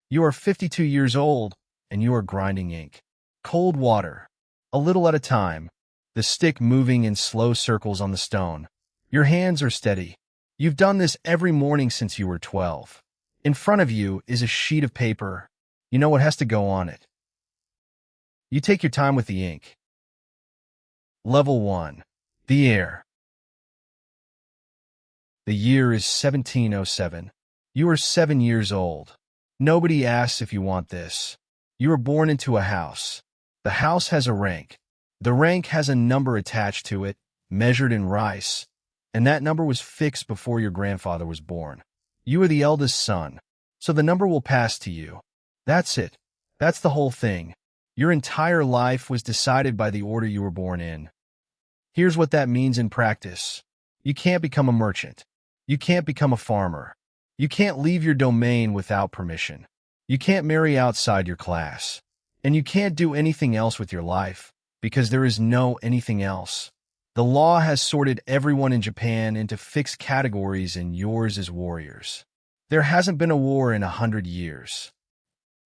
You are 52 years old, and you are grinding ink. Cold water. A little at a time, the stick moving in slow circles on the stone. Your hands are steady. You've done this every morning since you were 12. In front of you is a sheet of paper. You know what has to go on it. You take your time with the ink. Level 1. The Heir. The year is 1707. You are 7 years old. Nobody asks if you want this. You are born into a house. The house has a rank. The rank has a number attached to it, measured in rice, and that number was fixed before your grandfather was born. You are the eldest son, so the number will pass to you. That's it. That's the whole thing. Your entire life was decided by the order you were born in. Here's what that means in practice. You can't become a merchant. You can't become a farmer. You can't leave your domain without permission. You can't marry outside your class. And you can't do anything else with your life, because there is no anything else. The law has sorted everyone in Japan into fixed categories, and yours is warriors. There hasn't been a war in 100 years.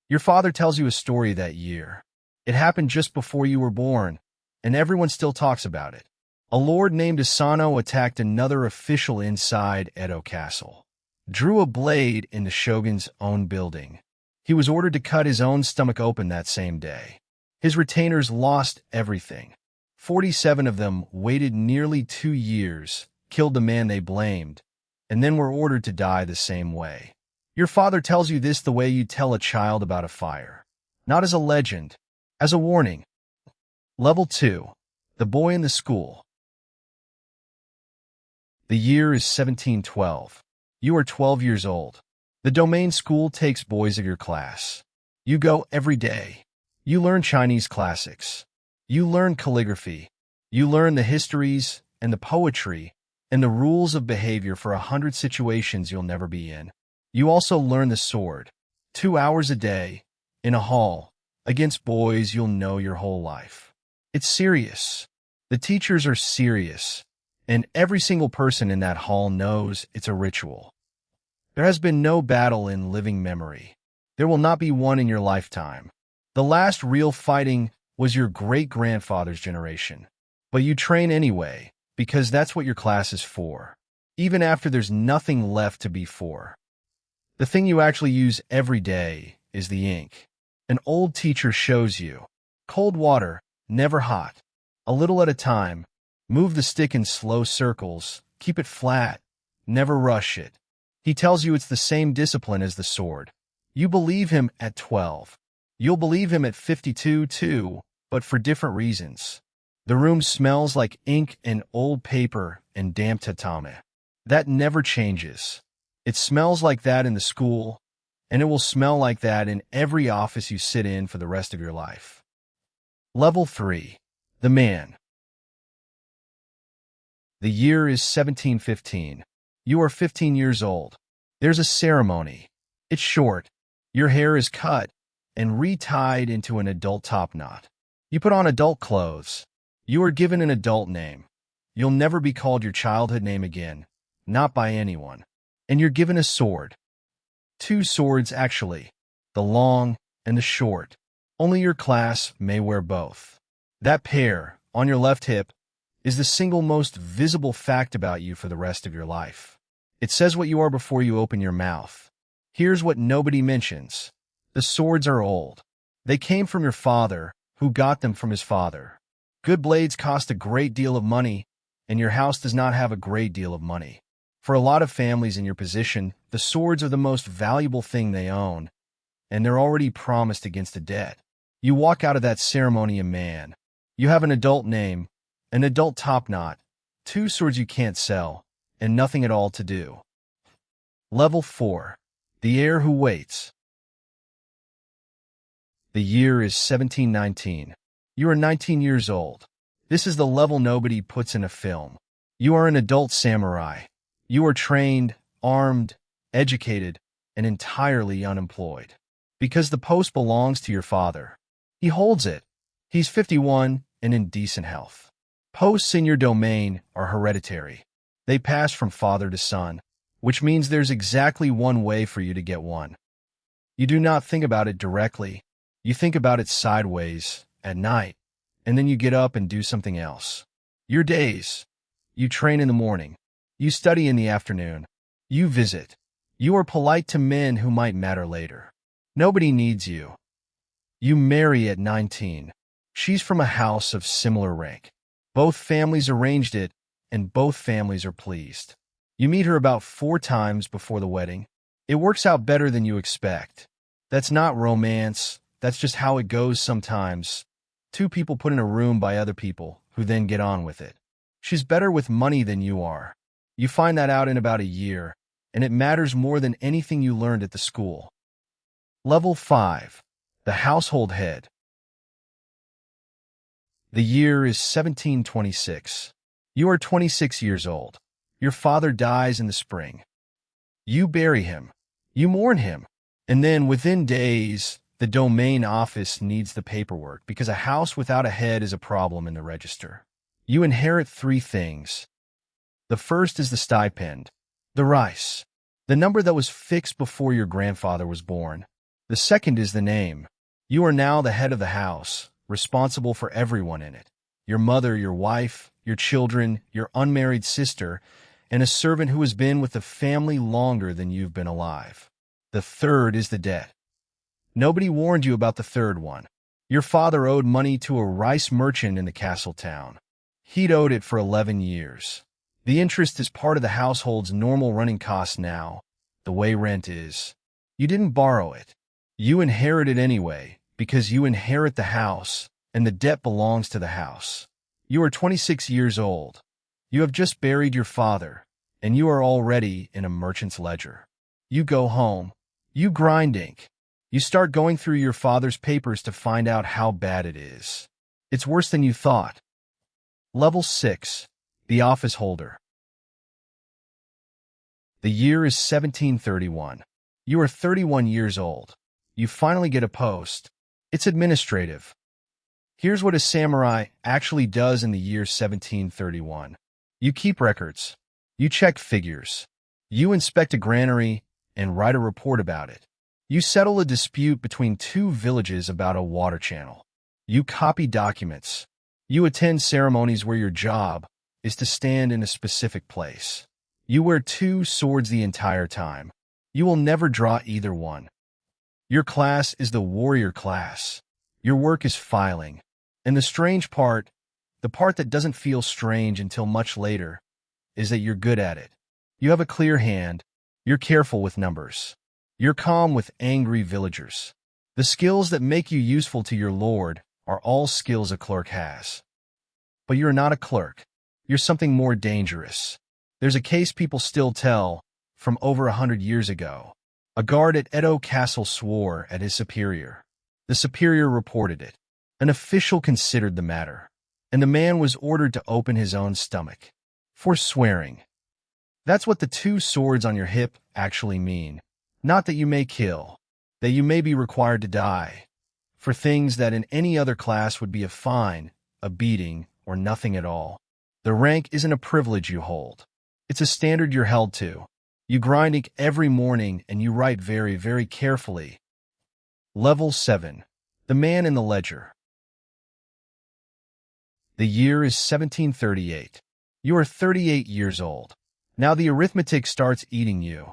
Your father tells you a story that year. It happened just before you were born, and everyone still talks about it. A lord named Asano attacked another official inside Edo Castle, drew a blade in the shogun's own building. He was ordered to cut his own stomach open that same day. His retainers lost everything. 47 of them waited nearly 2 years, killed the man they blamed, and then were ordered to die the same way. Your father tells you this the way you tell a child about a fire. Not as a legend, as a warning. Level 2. The Boy in the School. The year is 1712. You are 12 years old. The domain school takes boys of your class. You go every day. You learn Chinese classics. You learn calligraphy. You learn the histories and the poetry and the rules of behavior for 100 situations you'll never be in. You also learn the sword. 2 hours a day, in a hall, against boys you'll know your whole life. It's serious. The teachers are serious, and every single person in that hall knows it's a ritual. There has been no battle in living memory. There will not be one in your lifetime. The last real fighting was your great-grandfather's generation. But you train anyway, because that's what your class is for, even after there's nothing left to be for. The thing you actually use every day is the ink. An old teacher shows you. Cold water, never hot. A little at a time. Move the stick in slow circles. Keep it flat. Never rush it. He tells you it's the same discipline as the sword. You believe him at 12. You'll believe him at 52 too, but for different reasons. The room smells like ink and old paper and damp tatami. That never changes. It smells like that in the school, and it will smell like that in every office you sit in for the rest of your life. Level 3. The Man. The year is 1715. You are 15 years old. There's a ceremony. It's short. Your hair is cut and retied into an adult top knot. You put on adult clothes. You are given an adult name. You'll never be called your childhood name again, not by anyone. And you're given a sword. 2 swords, actually, the long and the short. Only your class may wear both. That pair, on your left hip, is the single most visible fact about you for the rest of your life. It says what you are before you open your mouth. Here's what nobody mentions. The swords are old. They came from your father, who got them from his father. Good blades cost a great deal of money, and your house does not have a great deal of money. For a lot of families in your position, the swords are the most valuable thing they own, and they're already promised against a debt. You walk out of that ceremony a man. You have an adult name, an adult top knot, 2 swords you can't sell, and nothing at all to do. Level 4. The Heir Who Waits. The year is 1719. You are 19 years old. This is the level nobody puts in a film. You are an adult samurai. You are trained, armed, educated, and entirely unemployed. Because the post belongs to your father. He holds it. He's 51 and in decent health. Posts in your domain are hereditary. They pass from father to son, which means there's exactly one way for you to get one. You do not think about it directly. You think about it sideways, at night, and then you get up and do something else. Your days. You train in the morning. You study in the afternoon. You visit. You are polite to men who might matter later. Nobody needs you. You marry at 19. She's from a house of similar rank. Both families arranged it, and both families are pleased. You meet her about 4 times before the wedding. It works out better than you expect. That's not romance. That's just how it goes sometimes. 2 people put in a room by other people, who then get on with it. She's better with money than you are. You find that out in about a year, and it matters more than anything you learned at the school. Level 5. The Household Head. The year is 1726. You are 26 years old. Your father dies in the spring. You bury him. You mourn him. And then, within days, the domain office needs the paperwork because a house without a head is a problem in the register. You inherit 3 things. The first is the stipend, the rice, the number that was fixed before your grandfather was born. The second is the name. You are now the head of the house, responsible for everyone in it. Your mother, your wife, your children, your unmarried sister, and a servant who has been with the family longer than you've been alive. The third is the debt. Nobody warned you about the third one. Your father owed money to a rice merchant in the castle town. He'd owed it for 11 years. The interest is part of the household's normal running costs now, the way rent is. You didn't borrow it. You inherit it anyway, because you inherit the house, and the debt belongs to the house. You are 26 years old. You have just buried your father, and you are already in a merchant's ledger. You go home. You grind ink. You start going through your father's papers to find out how bad it is. It's worse than you thought. Level 6. The Office Holder. The year is 1731. You are 31 years old. You finally get a post. It's administrative. Here's what a samurai actually does in the year 1731. You keep records. You check figures. You inspect a granary and write a report about it. You settle a dispute between 2 villages about a water channel. You copy documents. You attend ceremonies where your job is to stand in a specific place. You wear 2 swords the entire time. You will never draw either one. Your class is the warrior class. Your work is filing. And the strange part, the part that doesn't feel strange until much later, is that you're good at it. You have a clear hand. You're careful with numbers. You're calm with angry villagers. The skills that make you useful to your lord are all skills a clerk has. But you're not a clerk. You're something more dangerous. There's a case people still tell, from over 100 years ago. A guard at Edo Castle swore at his superior. The superior reported it. An official considered the matter, and the man was ordered to open his own stomach. For swearing. That's what the 2 swords on your hip actually mean. Not that you may kill, that you may be required to die, for things that in any other class would be a fine, a beating, or nothing at all. The rank isn't a privilege you hold. It's a standard you're held to. You grind ink every morning and you write very, very carefully. Level 7. The Man in the Ledger. The year is 1738. You are 38 years old. Now the arithmetic starts eating you.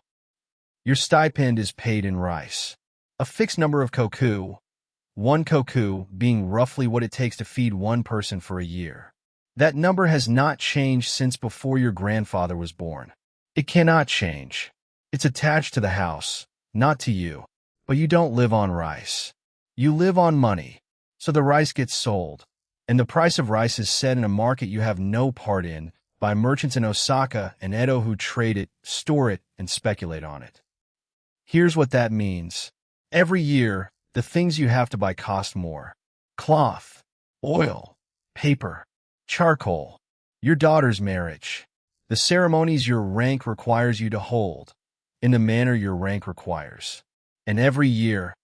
Your stipend is paid in rice. A fixed number of koku, 1 koku being roughly what it takes to feed 1 person for a year. That number has not changed since before your grandfather was born. It cannot change. It's attached to the house, not to you. But you don't live on rice. You live on money. So the rice gets sold. And the price of rice is set in a market you have no part in by merchants in Osaka and Edo who trade it, store it, and speculate on it. Here's what that means. Every year, the things you have to buy cost more. Cloth, oil, paper, charcoal, your daughter's marriage, the ceremonies your rank requires you to hold, in the manner your rank requires. And every year,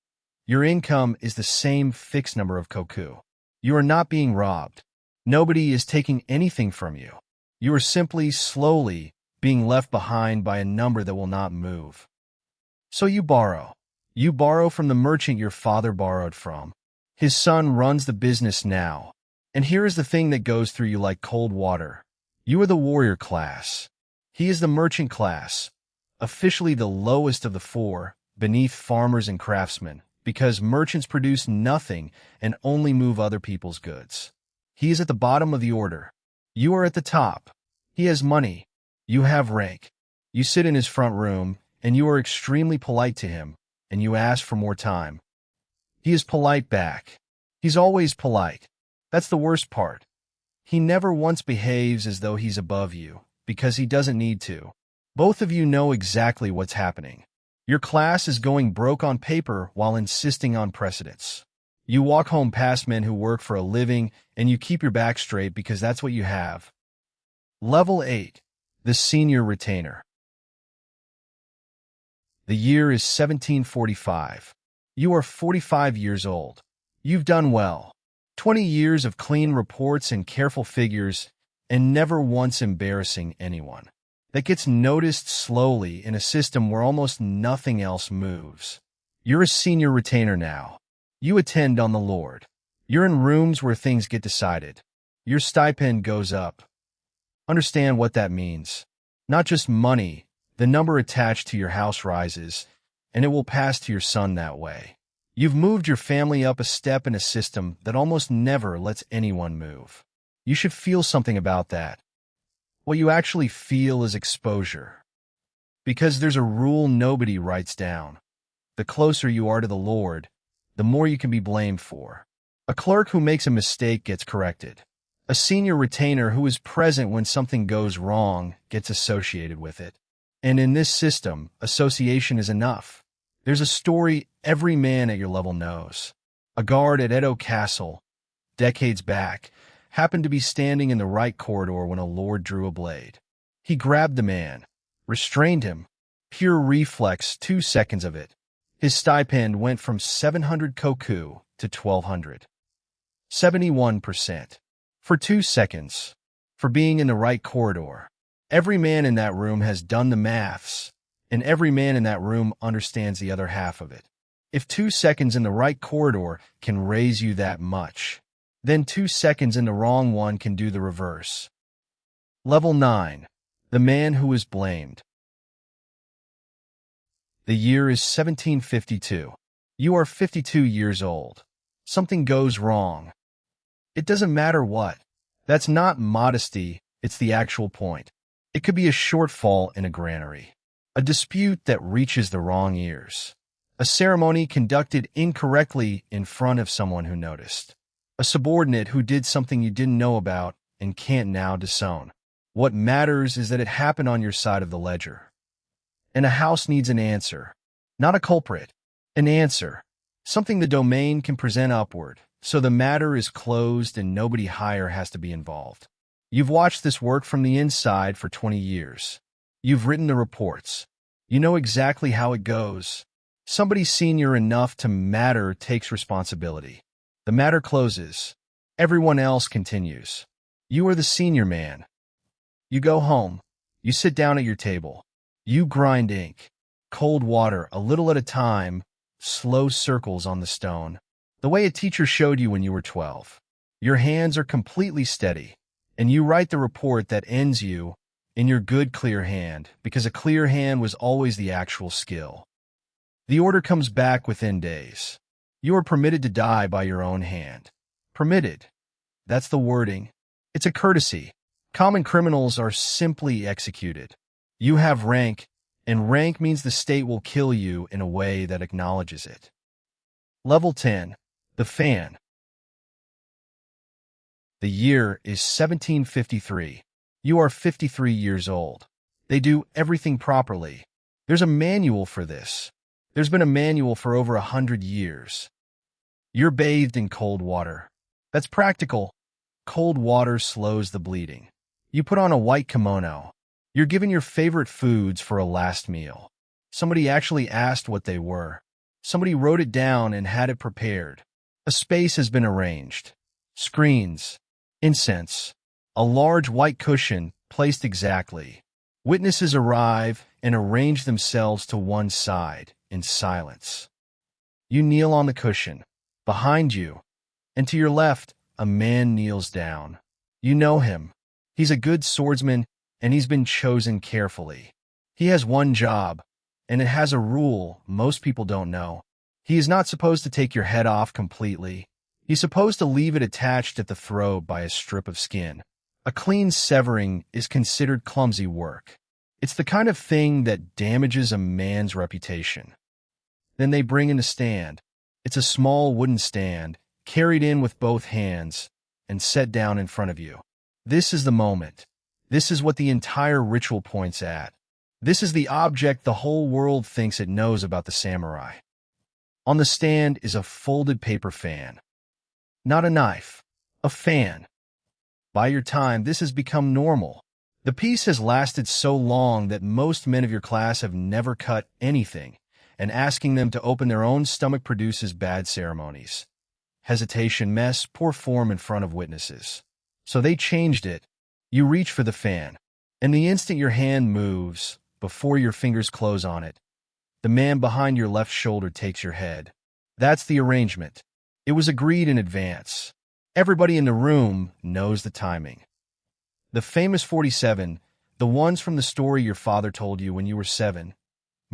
your income is the same fixed number of koku. You are not being robbed. Nobody is taking anything from you. You are simply, slowly, being left behind by a number that will not move. So you borrow. You borrow from the merchant your father borrowed from. His son runs the business now. And here is the thing that goes through you like cold water. You are the warrior class. He is the merchant class, officially the lowest of the four, beneath farmers and craftsmen, because merchants produce nothing and only move other people's goods. He is at the bottom of the order. You are at the top. He has money. You have rank. You sit in his front room, and you are extremely polite to him, and you ask for more time. He is polite back. He's always polite. That's the worst part. He never once behaves as though he's above you, because he doesn't need to. Both of you know exactly what's happening. Your class is going broke on paper while insisting on precedence. You walk home past men who work for a living, and you keep your back straight because that's what you have. Level 8. The Senior Retainer. The year is 1745. You are 45 years old. You've done well. 20 years of clean reports and careful figures, and never once embarrassing anyone. That gets noticed slowly in a system where almost nothing else moves. You're a senior retainer now. You attend on the Lord. You're in rooms where things get decided. Your stipend goes up. Understand what that means. Not just money, the number attached to your house rises, and it will pass to your son that way. You've moved your family up a step in a system that almost never lets anyone move. You should feel something about that. What you actually feel is exposure. Because there's a rule nobody writes down. The closer you are to the Lord, the more you can be blamed for. A clerk who makes a mistake gets corrected. A senior retainer who is present when something goes wrong gets associated with it. And in this system, association is enough. There's a story every man at your level knows. A guard at Edo Castle, decades back, happened to be standing in the right corridor when a lord drew a blade. He grabbed the man, restrained him. Pure reflex, 2 seconds of it. His stipend went from 700 koku to 1,200. 71%. For 2 seconds. For being in the right corridor. Every man in that room has done the maths, and every man in that room understands the other half of it. If 2 seconds in the right corridor can raise you that much, then 2 seconds in the wrong one can do the reverse. Level 9. The Man Who Is Blamed. The year is 1752. You are 52 years old. Something goes wrong. It doesn't matter what. That's not modesty, it's the actual point. It could be a shortfall in a granary. A dispute that reaches the wrong ears. A ceremony conducted incorrectly in front of someone who noticed. A subordinate who did something you didn't know about and can't now disown. What matters is that it happened on your side of the ledger. And a house needs an answer. Not a culprit. An answer. Something the domain can present upward, so the matter is closed and nobody higher has to be involved. You've watched this work from the inside for 20 years. You've written the reports. You know exactly how it goes. Somebody senior enough to matter takes responsibility. The matter closes. Everyone else continues. You are the senior man. You go home. You sit down at your table. You grind ink. Cold water, a little at a time, slow circles on the stone. The way a teacher showed you when you were 12. Your hands are completely steady. And you write the report that ends you in your good clear hand, because a clear hand was always the actual skill. The order comes back within days. You are permitted to die by your own hand. Permitted. That's the wording. It's a courtesy. Common criminals are simply executed. You have rank, and rank means the state will kill you in a way that acknowledges it. Level 10. The Fan. The year is 1753. You are 53 years old. They do everything properly. There's a manual for this. There's been a manual for over 100 years. You're bathed in cold water. That's practical. Cold water slows the bleeding. You put on a white kimono. You're given your favorite foods for a last meal. Somebody actually asked what they were. Somebody wrote it down and had it prepared. A space has been arranged. Screens. Incense. A large white cushion placed exactly. Witnesses arrive and arrange themselves to one side in silence. You kneel on the cushion. Behind you, and to your left, a man kneels down. You know him. He's a good swordsman, and he's been chosen carefully. He has one job, and it has a rule most people don't know. He is not supposed to take your head off completely. He's supposed to leave it attached at the throat by a strip of skin. A clean severing is considered clumsy work. It's the kind of thing that damages a man's reputation. Then they bring in a stand. It's a small wooden stand, carried in with both hands, and set down in front of you. This is the moment. This is what the entire ritual points at. This is the object the whole world thinks it knows about the samurai. On the stand is a folded paper fan. Not a knife, a fan. By your time, this has become normal. The piece has lasted so long that most men of your class have never cut anything, and asking them to open their own stomach produces bad ceremonies. Hesitation, mess, poor form in front of witnesses. So they changed it. You reach for the fan, and the instant your hand moves, before your fingers close on it, the man behind your left shoulder takes your head. That's the arrangement. It was agreed in advance. Everybody in the room knows the timing. The famous 47, the ones from the story your father told you when you were 7,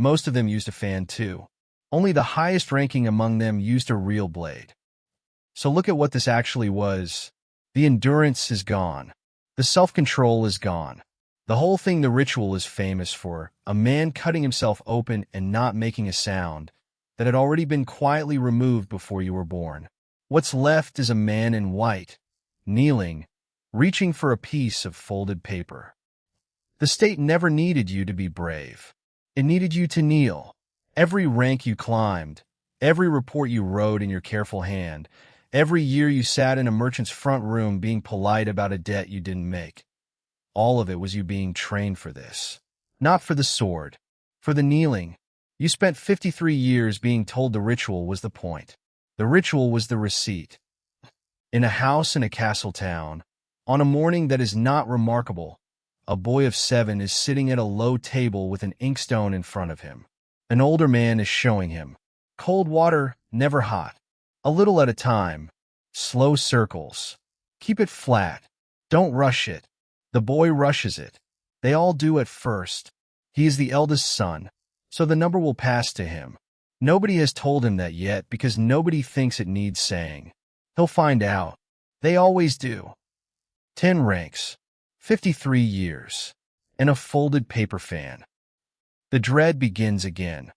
most of them used a fan too. Only the highest ranking among them used a real blade. So look at what this actually was. The endurance is gone. The self-control is gone. The whole thing the ritual is famous for, a man cutting himself open and not making a sound, that had already been quietly removed before you were born. What's left is a man in white, kneeling, reaching for a piece of folded paper. The state never needed you to be brave. It needed you to kneel. Every rank you climbed, every report you wrote in your careful hand, every year you sat in a merchant's front room being polite about a debt you didn't make. All of it was you being trained for this. Not for the sword, for the kneeling. You spent 53 years being told the ritual was the point. The ritual was the receipt. In a house in a castle town, on a morning that is not remarkable, a boy of 7 is sitting at a low table with an inkstone in front of him. An older man is showing him. Cold water, never hot. A little at a time. Slow circles. Keep it flat. Don't rush it. The boy rushes it. They all do at first. He is the eldest son, so the number will pass to him. Nobody has told him that yet because nobody thinks it needs saying. He'll find out. They always do. 10 ranks. 53 years. And a folded paper fan. The dread begins again.